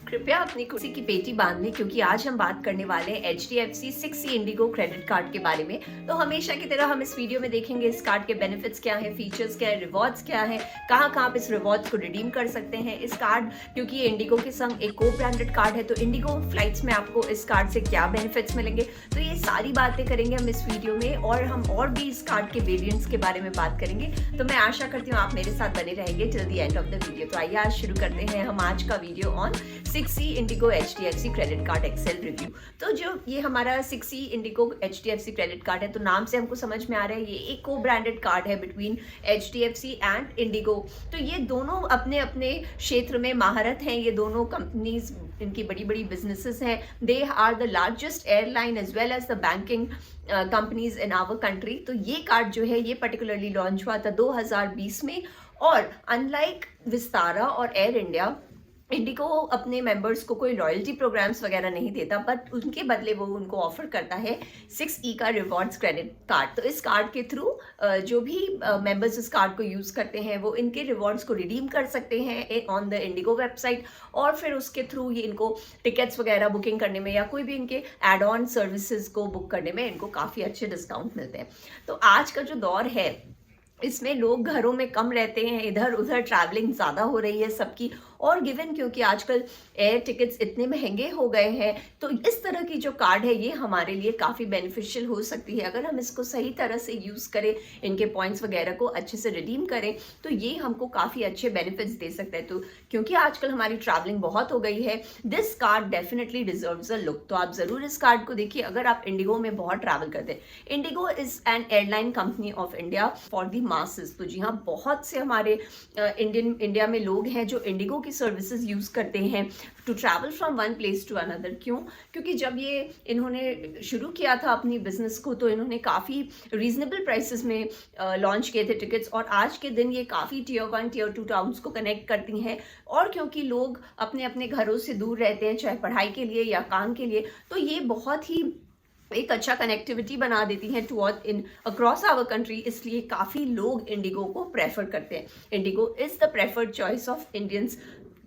कृपया अपनी कुर्सी की पेटी बांध लें क्योंकि आज हम बात करने वाले हैं HDFC 6C Indigo credit card के बारे में। तो हमेशा की तरह हम इस वीडियो में देखेंगे इस कार्ड के बेनिफिट्स क्या है, फीचर्स क्या है, रिवॉर्ड्स क्या है, कहाँ कहाँ आप इस रिवॉर्ड्स को रिडीम कर सकते हैं। इस कार्ड क्योंकि ये इंडिगो के संग एक को ब्रांडेड कार्ड है तो इंडिगो फ्लाइट्स में आपको इस कार्ड से क्या बेनिफिट्स मिलेंगे, तो ये सारी बातें करेंगे हम इस वीडियो में और हम और भी इस कार्ड के वेरिएंट्स के बारे में बात करेंगे। तो मैं आशा करती हूँ आप मेरे साथ बने रहेंगे till the end of the video. तो आइए आज शुरू करते हैं हम आज का video on 6C IndiGo HDFC credit card XL review. तो जो ये हमारा 6C IndiGo HDFC credit card है, तो नाम से हमको समझ में आ रहा है ये एक को ब्रांडेड कार्ड है बिटवीन HDFC एंड इंडिगो। तो ये दोनों अपने अपने क्षेत्र में महारत हैं, ये दोनों कंपनीज इनकी बड़ी बड़ी बिजनेसेस हैं। They are the largest airline as well as the banking companies in our country. तो ये कार्ड जो है ये पर्टिकुलरली लॉन्च हुआ था 2020 में और अनलाइक विस्तारा और एयर इंडिया, इंडिगो अपने मेंबर्स को कोई लॉयल्टी प्रोग्राम्स वगैरह नहीं देता, बट उनके बदले वो उनको ऑफर करता है 6E का रिवॉर्ड्स क्रेडिट कार्ड। तो इस कार्ड के थ्रू जो भी मेंबर्स इस कार्ड को यूज़ करते हैं वो इनके रिवॉर्ड्स को रिडीम कर सकते हैं ऑन द इंडिगो वेबसाइट और फिर उसके थ्रू ये इनको टिकट्स वगैरह बुकिंग करने में या कोई भी इनके एड ऑन सर्विसेज को बुक करने में इनको काफ़ी अच्छे डिस्काउंट मिलते हैं। तो आज का जो दौर है इसमें लोग घरों में कम रहते हैं, इधर उधर ट्रैवलिंग ज़्यादा हो रही है सबकी, और गिवन क्योंकि आजकल एयर टिकट्स इतने महंगे हो गए हैं तो इस तरह की जो कार्ड है ये हमारे लिए काफ़ी बेनिफिशियल हो सकती है अगर हम इसको सही तरह से यूज़ करें, इनके पॉइंट्स वगैरह को अच्छे से रिडीम करें तो ये हमको काफ़ी अच्छे बेनिफिट्स दे सकता है। तो क्योंकि आजकल हमारी ट्रैवलिंग बहुत हो गई है, this card definitely deserves a look. तो आप ज़रूर इस कार्ड को देखिए अगर आप इंडिगो में बहुत ट्रैवल करते हैं। IndiGo is an airline company of India for the masses. तो जी हाँ, बहुत से हमारे इंडिया में लोग हैं जो इंडिगो की सर्विसेज यूज़ करते हैं to travel from one place to another. क्यों? क्योंकि जब ये इन्होंने शुरू किया था अपनी बिजनेस को तो इन्होंने काफ़ी रीजनेबल प्राइसेस में लॉन्च किए थे टिकट्स, और आज के दिन ये काफ़ी टियर 1 टियर 2 टाउन्स को कनेक्ट करती हैं। और क्योंकि लोग अपने अपने घरों से दूर रहते हैं चाहे पढ़ाई के लिए या काम के लिए, तो ये बहुत ही एक अच्छा कनेक्टिविटी बना देती हैं toward in across our country, इसलिए काफ़ी लोग इंडिगो को प्रेफर करते हैं। IndiGo is the preferred choice of Indians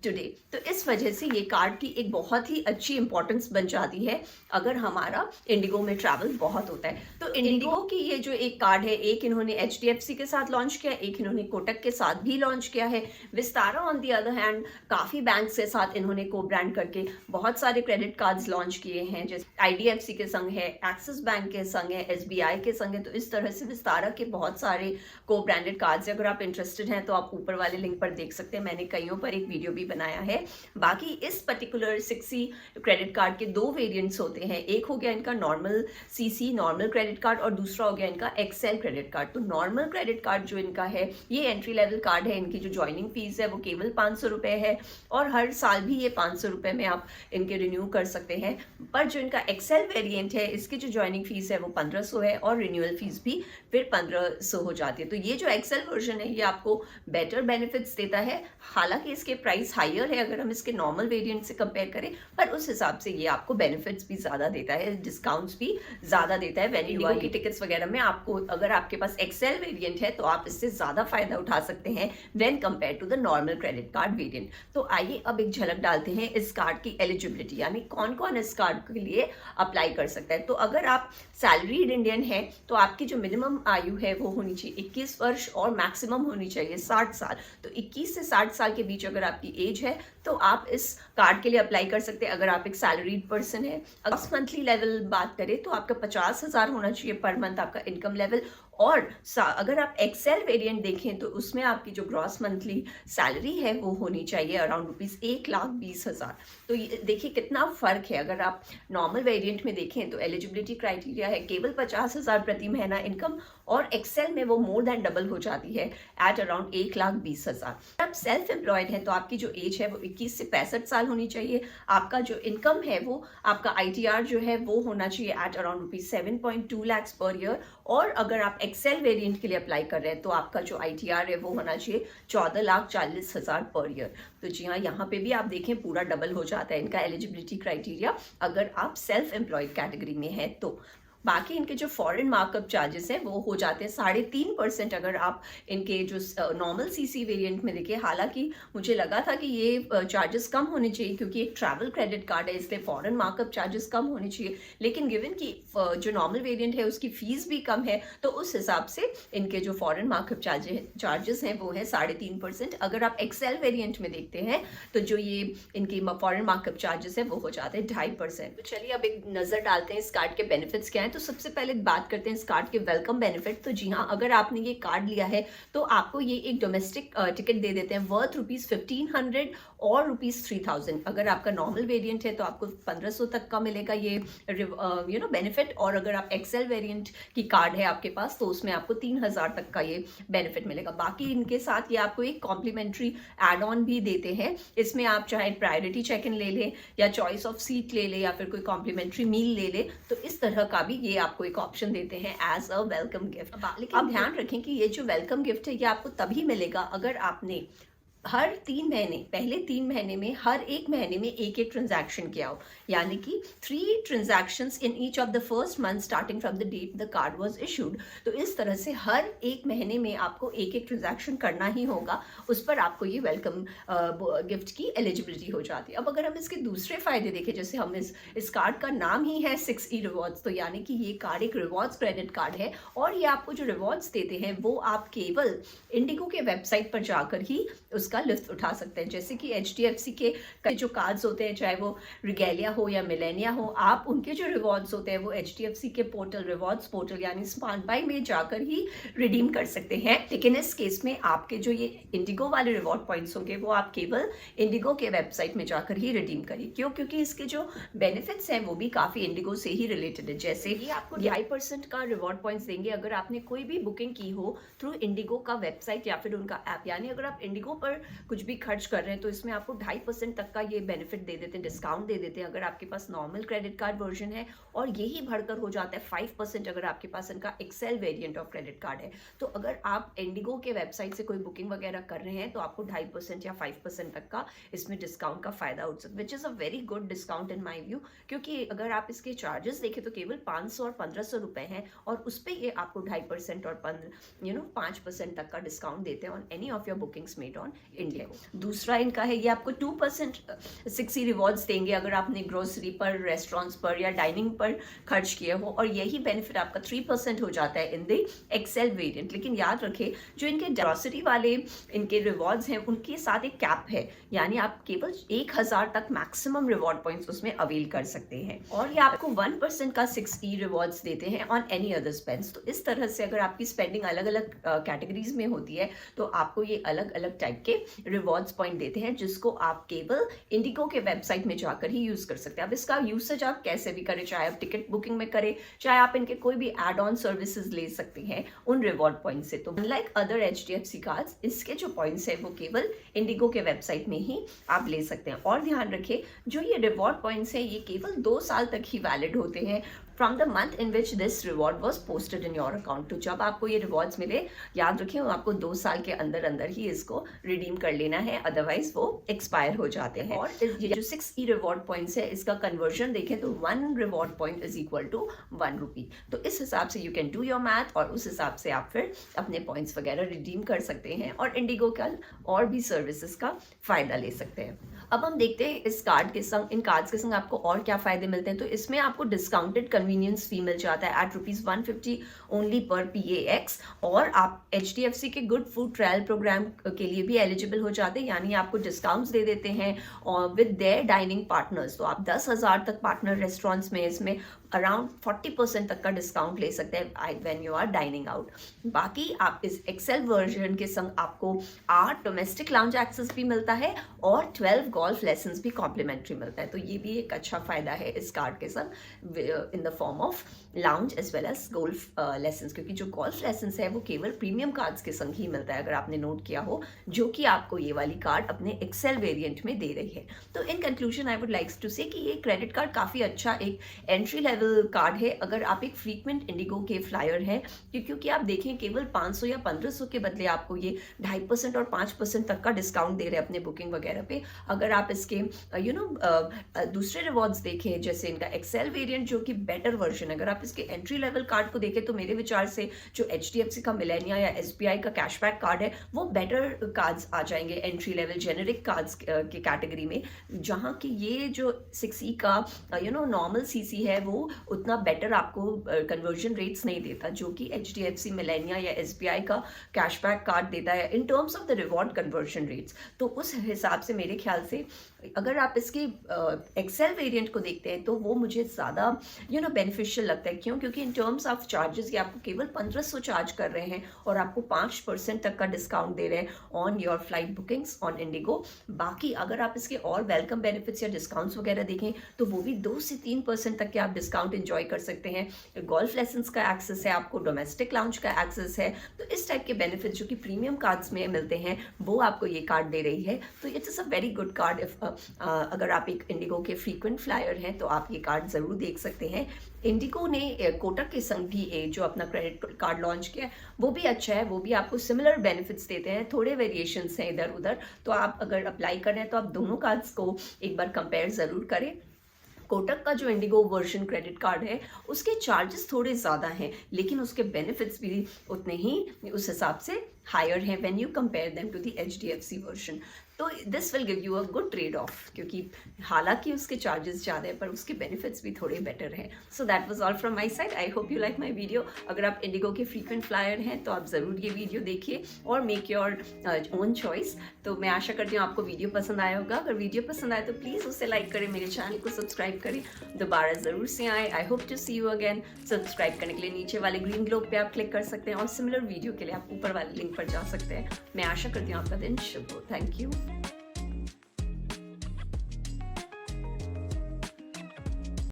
today. तो इस वजह से ये कार्ड की एक बहुत ही अच्छी इंपॉर्टेंस बन जाती है अगर हमारा इंडिगो में ट्रैवल बहुत होता है। तो इंडिगो की ये जो एक कार्ड है, एक इन्होंने HDFC के साथ लॉन्च किया, एक इन्होंने कोटक के साथ भी लॉन्च किया है। Vistara on the other hand काफ़ी बैंक के साथ इन्होंने को ब्रांड करके बहुत सारे क्रेडिट कार्ड्स लॉन्च किए हैं, जैसे IDFC के संग है, एक्सिस बैंक के संग है, SBI के संग है। तो इस तरह से विस्तारा के बहुत सारे को ब्रांडेड कार्ड्स, अगर आप इंटरेस्टेड हैं तो आप ऊपर वाले लिंक पर देख सकते हैं, मैंने कईयों पर एक वीडियो भी बनाया है। बाकी इस पर्टिकुलर 6C क्रेडिट कार्ड के दो वेरिएंट्स होते हैं, एक हो गया इनका normal CC normal credit card और दूसरा हो गया इनका एक्सेल क्रेडिट कार्ड। तो नॉर्मल क्रेडिट कार्ड जो इनका है ये एंट्री लेवल कार्ड है, इनकी जो ज्वाइनिंग फीस है वो केवल 500 रुपये है और हर साल भी ये 500 रुपये में आप इनके रिन्यू कर सकते हैं। पर जो इनका एक्सेल वेरिएंट है इसकी जो ज्वाइनिंग फीस है वो 1500 है और रिन्यूअल फीस भी फिर 1500 हो जाती है। तो ये जो एक्सेल वर्जन है ये आपको बेटर बेनिफिट्स देता है, हालांकि इसके प्राइस हायर है अगर हम इसके नॉर्मल वेरिएंट से कंपेयर करें, पर उस हिसाब से ये आपको बेनिफिट्स भी ज़्यादा देता है, डिस्काउंट्स भी ज़्यादा देता है। इंडिगो की टिकट्स वगैरह में आपको अगर आपके पास एक्सेल वेरिएंट है तो आप इससे ज़्यादा फायदा उठा सकते हैं when compare to the normal credit card variant. तो आइए अब एक झलक डालते हैं इस कार्ड की एलिजिबिलिटी, यानी कौन कौन इस कार्ड के लिए अप्लाई कर सकता है। तो अगर आप सैलरीड इंडियन है तो आपकी जो मिनिमम आयु है वो होनी चाहिए 21 वर्ष और मैक्सिमम होनी चाहिए 60 साल। तो 21 से 60 साल के बीच अगर आपकी एज है तो आप इस कार्ड के लिए अप्लाई कर सकते हैं अगर आप एक सैलरीड पर्सन है। अगर मंथली लेवल बात करें तो आपका 50,000 होना चाहिए पर मंथ आपका इनकम लेवल, और अगर आप एक्सेल वेरिएंट देखें तो उसमें आपकी जो ग्रॉस मंथली सैलरी है वो होनी चाहिए अराउंड ₹1,20,000। तो ये देखिए कितना फ़र्क है। अगर आप नॉर्मल वेरिएंट में देखें तो एलिजिबिलिटी क्राइटेरिया है केवल 50,000 प्रति महीना इनकम, और एक्सेल में वो मोर देन डबल हो जाती है एट अराउंड 1,20,000। आप सेल्फ एम्प्लॉयड हैं तो आपकी जो एज है वो 21 से 65 साल होनी चाहिए। आपका जो इनकम है वो आपका ITR जो है वो होना चाहिए at around ₹7.2 lakh per year, और अगर आप एक्सेल वेरिएंट के लिए अप्लाई कर रहे हैं तो आपका जो ITR है वो होना चाहिए 14,40,000 पर ईयर। तो जी हाँ, यहाँ पे भी आप देखें पूरा डबल हो जाता है इनका एलिजिबिलिटी क्राइटेरिया अगर आप सेल्फ एम्प्लॉयड कैटेगरी में है तो। बाकी इनके जो फॉरेन मार्कअप चार्जेस हैं वो हो जाते हैं 3.5%। अगर आप इनके जो नॉर्मल सीसी वेरिएंट में देखें, हालांकि मुझे लगा था कि ये चार्जेस कम होने चाहिए क्योंकि एक ट्रैवल क्रेडिट कार्ड है, इसलिए फॉरेन मार्कअप चार्जेस कम होने चाहिए, लेकिन गिवन कि जो नॉर्मल वेरिएंट है उसकी फीस भी कम है, तो उस हिसाब से इनके जो फॉरेन मार्कअप चार्जेस हैं वो है 3.5%। अगर आप एक्सेल वेरिएंट में देखते हैं तो जो ये इनकी फॉरेन मार्कअप चार्जेस है वो हो जाते हैं 2.5%। तो चलिए अब एक नजर डालते हैं इस कार्ड के बेनिफिट्स क्या हैं। तो सबसे पहले बात करते हैं इस कार्ड के वेलकम बेनिफिट। तो जी हाँ, अगर आपने ये कार्ड लिया है तो आपको ये एक डोमेस्टिक टिकट दे देते हैं वर्थ ₹1500 और ₹3000। अगर आपका नॉर्मल वेरिएंट है तो आपको 1500 तक का मिलेगा ये बेनिफिट, और अगर आप एक्सेल वेरिएंट की कार्ड है आपके पास तो उसमें आपको 3000 तक का ये बेनिफिट मिलेगा। बाकी इनके साथ ये आपको एक कॉम्प्लीमेंट्री एड ऑन भी देते हैं। इसमें आप चाहे प्रायोरिटी चेक इन ले लें या चॉइस ऑफ सीट ले लें या फिर कोई कॉम्प्लीमेंट्री मील ले लें, तो इस तरह का भी ये आपको एक ऑप्शन देते हैं एज अ वेलकम गिफ्ट। लेकिन आप ध्यान रखें कि ये जो वेलकम गिफ्ट है ये आपको तभी मिलेगा अगर आपने हर 3 महीने, पहले 3 महीने में हर 1 महीने में एक ट्रांजैक्शन किया हो, यानी कि 3 transactions in each of the first month starting from the date the card was issued. तो इस तरह से हर 1 महीने में आपको एक ट्रांजैक्शन करना ही होगा, उस पर आपको ये वेलकम गिफ्ट की एलिजिबिलिटी हो जाती है। अब अगर हम इसके दूसरे फायदे देखें, जैसे हम इस कार्ड का नाम ही है 6E रिवॉर्ड्स, तो यानी कि ये कार्ड एक रिवॉर्ड्स क्रेडिट कार्ड है और ये आपको जो रिवॉर्ड्स देते हैं वो आप केवल इंडिगो के वेबसाइट पर जाकर ही उसका लुत्फ उठा सकते हैं। जैसे कि HDFC के जो कार्ड्स होते हैं, चाहे वो रिगेलिया हो या मिलेनिया हो, आप उनके जो रिवॉर्ड्स होते हैं वो HDFC के पोर्टल, रिवॉर्ड्स पोर्टल यानी स्मार्ट बाय में जाकर ही रिडीम कर सकते हैं। लेकिन इस केस में आपके जो ये इंडिगो वाले रिवॉर्ड पॉइंट्स होंगे वो आप केवल इंडिगो के वेबसाइट में जाकर ही रिडीम करिए। क्यों? क्योंकि इसके जो बेनिफिट्स हैं वो भी काफी इंडिगो से ही रिलेटेड है। जैसे ये आपको 2.5% का रिवॉर्ड पॉइंट्स देंगे अगर आपने कोई भी बुकिंग की हो थ्रू इंडिगो का वेबसाइट या फिर उनका ऐप, यानी अगर आप इंडिगो पर कुछ भी खर्च कर रहे हैं तो इसमें आपको 2.5% तक का ये बेनिफिट दे देते हैं, डिस्काउंट दे देते हैं अगर आपके पास नॉर्मल क्रेडिट कार्ड वर्जन है, और यही बढ़कर हो जाता है 5% अगर आपके पास इनका excel variant of credit card है। तो अगर आप इंडिगो के वेबसाइट से कोई बुकिंग वगैरह कर रहे हैं तो आपको 2.5% या 5% तक का इसमें डिस्काउंट का फायदा उठ सकता है, which is a very good discount in my view. क्योंकि अगर आप इसके चार्जेस देखें तो केवल 500 और 1500 रुपए हैं और उस पर ये आपको 2.5% और 5% तक का डिस्काउंट देते हैं on any of your bookings made on India. दूसरा इनका है, ये आपको 2% 6E रिवॉर्ड्स देंगे अगर आपने ग्रोसरी पर, रेस्टोरेंट्स पर या डाइनिंग पर खर्च किए हो, और यही बेनिफिट आपका 3% हो जाता है इन द एक्सेल वेरिएंट। लेकिन याद रखें जो इनके ग्रोसरी वाले इनके रिवॉर्ड्स हैं उनके साथ एक कैप है, यानी आप केवल 1000 तक मैक्सिमम रिवॉर्ड पॉइंट्स उसमें अवेल कर सकते हैं, और ये आपको 1% का 6E रिवॉर्ड्स देते हैं ऑन एनी अदर स्पेंड्स। तो इस तरह से अगर आपकी स्पेंडिंग अलग अलग कैटेगरीज में होती है तो आपको ये अलग अलग टाइप के रिवॉर्ड्स पॉइंट देते हैं जिसको आप केवल इंडिगो के वेबसाइट में जाकर ही यूज कर सकते हैं। अब इसका यूसेज आप कैसे भी करें, चाहे आप टिकट बुकिंग में करें, चाहे आप इनके कोई भी एड ऑन सर्विसेज ले सकते हैं उन रिवॉर्ड पॉइंट से। तो अनलाइक अदर HDFC कार्ड्स, इसके जो पॉइंट्स है वो केवल इंडिगो के वेबसाइट में ही आप ले सकते हैं। और ध्यान रखें जो ये रिवॉर्ड पॉइंट्स हैं ये केवल 2 साल तक ही वैलिड होते हैं from the month in which this reward was posted in your account. तो जब आपको ये रिवॉर्ड्स मिले, याद रखें आपको 2 साल के अंदर अंदर ही इसको रिडीम कर लेना है, अदरवाइज वो एक्सपायर हो जाते हैं। और ये जो 6E रिवॉर्ड पॉइंट्स है इसका कन्वर्जन देखें तो 1 reward point is equal to 1 rupee. तो इस हिसाब से you can do your math और उस हिसाब से आप फिर अपने पॉइंट्स वगैरह रिडीम कर सकते हैं और इंडिगो का और भी सर्विसेज का फायदा ले सकते हैं। अब हम देखते हैं इस कार्ड के संग, इन कार्ड्स के संग आपको और क्या फायदे मिलते हैं। तो इसमें आपको डिस्काउंटेड कन्वीनियंस फी मिल जाता है एट ₹150 ओनली पर PAX, और आप HDFC के गुड फूड ट्रायल प्रोग्राम के लिए भी एलिजिबल हो जाते हैं, यानी आपको डिस्काउंट्स दे देते हैं और विद देयर डाइनिंग पार्टनर्स। तो आप 10,000 तक पार्टनर रेस्टोरेंट्स में इसमें अराउंड 40% तक का डिस्काउंट ले सकते हैं when you are dining out. बाकी आप इस एक्सेल वर्जन के संग आपको 8 डोमेस्टिक लाउंज एक्सेस भी मिलता है और 12 गोल्फ लेसन्स भी कॉम्प्लीमेंट्री मिलता है। तो ये भी एक अच्छा फायदा है इस कार्ड के संग in the form of lounge as well as golf lessons, क्योंकि जो गोल्फ लेसन्स है वो केवल प्रीमियम कार्ड्स के संग ही मिलता है, अगर आपने नोट किया हो, जो कि आपको ये वाली कार्ड अपने एक्सेल वेरिएंट में दे रही है। तो in conclusion I would like to say कि ये क्रेडिट कार्ड काफ़ी अच्छा एक एंट्री लेवल कार्ड है अगर आप एक फ्रीक्वेंट इंडिगो के फ्लायर हैं, क्योंकि आप देखें केवल 500 या 1500 के बदले आपको ये 2.5% और 5% तक का डिस्काउंट दे रहे हैं अपने बुकिंग वगैरह पे। अगर आप इसके दूसरे रिवॉर्ड्स देखें, जैसे इनका एक्सेल वेरिएंट जो कि बेटर वर्जन, अगर आप आप इसके एंट्री लेवल कार्ड को देखें तो मेरे विचार से जो HDFC का मिलेनिया या SBI का कैशबैक कार्ड है वो बेटर कार्ड्स आ जाएंगे एंट्री लेवल जेनेरिक कार्ड्स के कैटेगरी में, जहाँ कि ये जो 6E का नॉर्मल CC है वो उतना बेटर आपको कन्वर्जन रेट्स नहीं देता जो कि HDFC मिलेनिया या SBI का कैशबैक कार्ड देता है in terms of the reward conversion rates. तो उस हिसाब से मेरे ख्याल से अगर आप इसके एक्सेल वेरिएंट को देखते हैं तो वो मुझे ज़्यादा बेनिफिशियल लगता है। क्यों? क्योंकि इन टर्म्स ऑफ चार्जेस ये आपको केवल 1500 चार्ज कर रहे हैं और आपको 5% तक का डिस्काउंट दे रहे हैं on your flight bookings on Indigo. बाकी अगर आप इसके और वेलकम बेनिफिट्स या डिस्काउंट्स वगैरह देखें तो वो भी 2 से 3% तक के आप डिस्काउंट एंजॉय कर सकते हैं। गोल्फ लेसन्स का एक्सेस है, आपको डोमेस्टिक लाउंज का एक्सेस है। तो इस टाइप के बेनिफिट्स जो कि प्रीमियम कार्ड्स में मिलते हैं वो आपको ये कार्ड दे रही है। तो it's a very good card. अगर आप एक इंडिगो के फ्रीक्वेंट फ्लायर हैं तो आप ये कार्ड ज़रूर देख सकते हैं। इंडिगो ने कोटक के संग भी जो अपना क्रेडिट कार्ड लॉन्च किया है वो भी अच्छा है, वो भी आपको सिमिलर बेनिफिट्स देते हैं, थोड़े वेरिएशंस हैं इधर उधर। तो आप अगर अप्लाई कर रहे हैं तो आप दोनों कार्ड्स को एक बार कंपेयर ज़रूर करें। कोटक का जो इंडिगो वर्जन क्रेडिट कार्ड है उसके चार्जेस थोड़े ज़्यादा हैं लेकिन उसके बेनिफिट्स भी उतने ही उस हिसाब से हायर हैं when you compare them to the HDFC version. तो this will give you a good trade off, क्योंकि हालांकि उसके चार्जेस ज़्यादा है पर उसके बेनिफिट्स भी थोड़े बेटर हैं। So that was all from my side. I hope you like my video. अगर आप इंडिगो के फ्रीक्वेंट फ्लायर हैं तो आप ज़रूर ये वीडियो देखिए और मेक योर ओन चॉइस। तो मैं आशा करती हूँ आपको वीडियो पसंद आया होगा। अगर वीडियो पसंद आए तो प्लीज़ उसे लाइक करें, मेरे चैनल को सब्सक्राइब करें, दोबारा ज़रूर से आए। I hope to see you again. Subscribe करने के लिए नीचे वाले ग्रीन ग्लोब पे आप क्लिक कर सकते हैं और सिमिलर वीडियो के लिए आप ऊपर वाले लिंक पर जा सकते हैं। मैं आशा करती हूँ आपका दिन शुभ हो। Thank you.